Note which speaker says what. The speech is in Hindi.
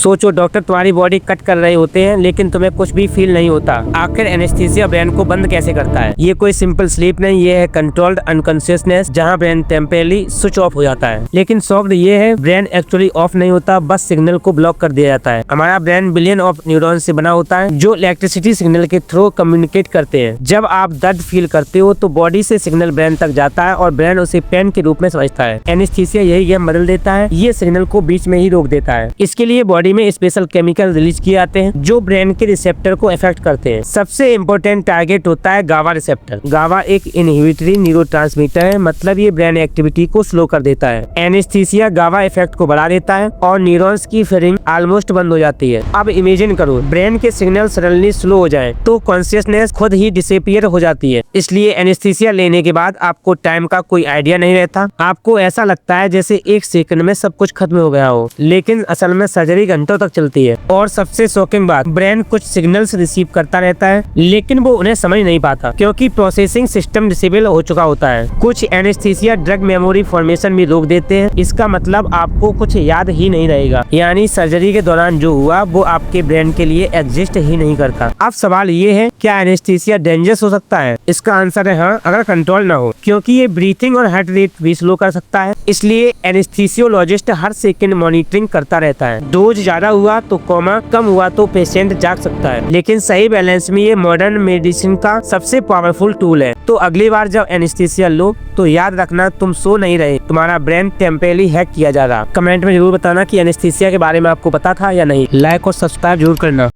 Speaker 1: सोचो डॉक्टर तुम्हारी बॉडी कट कर रहे होते हैं लेकिन तुम्हें कुछ भी फील नहीं होता। आखिर एनेस्थीसिया ब्रेन को बंद कैसे करता है? ये कोई सिंपल स्लीप नहीं, ये है कंट्रोल्ड अनकॉन्शियसनेस, जहाँ ब्रेन टेम्परेली स्विच ऑफ हो जाता है। लेकिन शॉक्ड ये है, ब्रेन एक्चुअली ऑफ नहीं होता, बस सिग्नल को ब्लॉक कर दिया जाता है। हमारा ब्रेन बिलियन ऑफ न्यूरॉन से बना होता है जो इलेक्ट्रिसिटी सिग्नल के थ्रू कम्युनिकेट करते हैं। जब आप दर्द फील करते हो तो बॉडी से सिग्नल ब्रेन तक जाता है और ब्रेन उसे पेन के रूप में समझता है। एनेस्थीसिया यही गेम बदल देता है, ये सिग्नल को बीच में ही रोक देता है। इसके लिए बॉडी में स्पेशल केमिकल रिलीज किए जाते हैं जो ब्रेन के रिसेप्टर को इफेक्ट करते हैं। सबसे इम्पोर्टेंट टारगेट होता है गावा रिसेप्टर। गावा एक इनहिबिटरी न्यूरोट्रांसमीटर है, मतलब ये ब्रेन एक्टिविटी को स्लो कर देता है। एनेस्थीसिया गावा इफेक्ट को बढ़ा देता है और न्यूरॉन्स की फायरिंग ऑलमोस्ट बंद हो जाती है। अब इमेजिन करो ब्रेन के सिग्नल सडनली स्लो हो जाए तो कॉन्शियसनेस खुद ही डिसअपीयर हो जाती है। इसलिए एनेस्थीसिया लेने के बाद आपको टाइम का कोई आइडिया नहीं रहता। आपको ऐसा लगता है जैसे एक सेकंड में सब कुछ खत्म हो गया हो, लेकिन असल में सर्जरी घंटों तक चलती है। और सबसे शॉकिंग बात, ब्रेन कुछ सिग्नल्स रिसीव करता रहता है लेकिन वो उन्हें समझ नहीं पाता क्योंकि प्रोसेसिंग सिस्टम डिसेबल हो चुका होता है। कुछ एनेस्थीसिया ड्रग मेमोरी फॉर्मेशन भी रोक देते हैं। इसका मतलब आपको कुछ याद ही नहीं रहेगा, यानी सर्जरी के दौरान जो हुआ वो आपके ब्रेन के लिए एग्जिस्ट ही नहीं करता। अब सवाल ये है, क्या एनेस्थीसिया डेंजरस हो सकता है? इसका आंसर है हाँ, अगर कंट्रोल ना हो, क्योंकि ये ब्रीथिंग और हार्ट रेट भी स्लो कर सकता है। इसलिए एनेस्थीसियोलॉजिस्ट हर सेकंड मॉनिटरिंग करता रहता है। डोज ज्यादा हुआ तो कोमा, कम हुआ तो पेशेंट जाग सकता है। लेकिन सही बैलेंस में ये मॉडर्न मेडिसिन का सबसे पावरफुल टूल है। तो अगली बार जब एनेस्थीसिया लो तो याद रखना तुम सो नहीं रहे, तुम्हारा ब्रेन टेम्परेली हैक किया जा रहा। कमेंट में जरूर बताना कि एनेस्थीसिया के बारे में आपको पता था या नहीं। लाइक और सब्सक्राइब जरूर करना।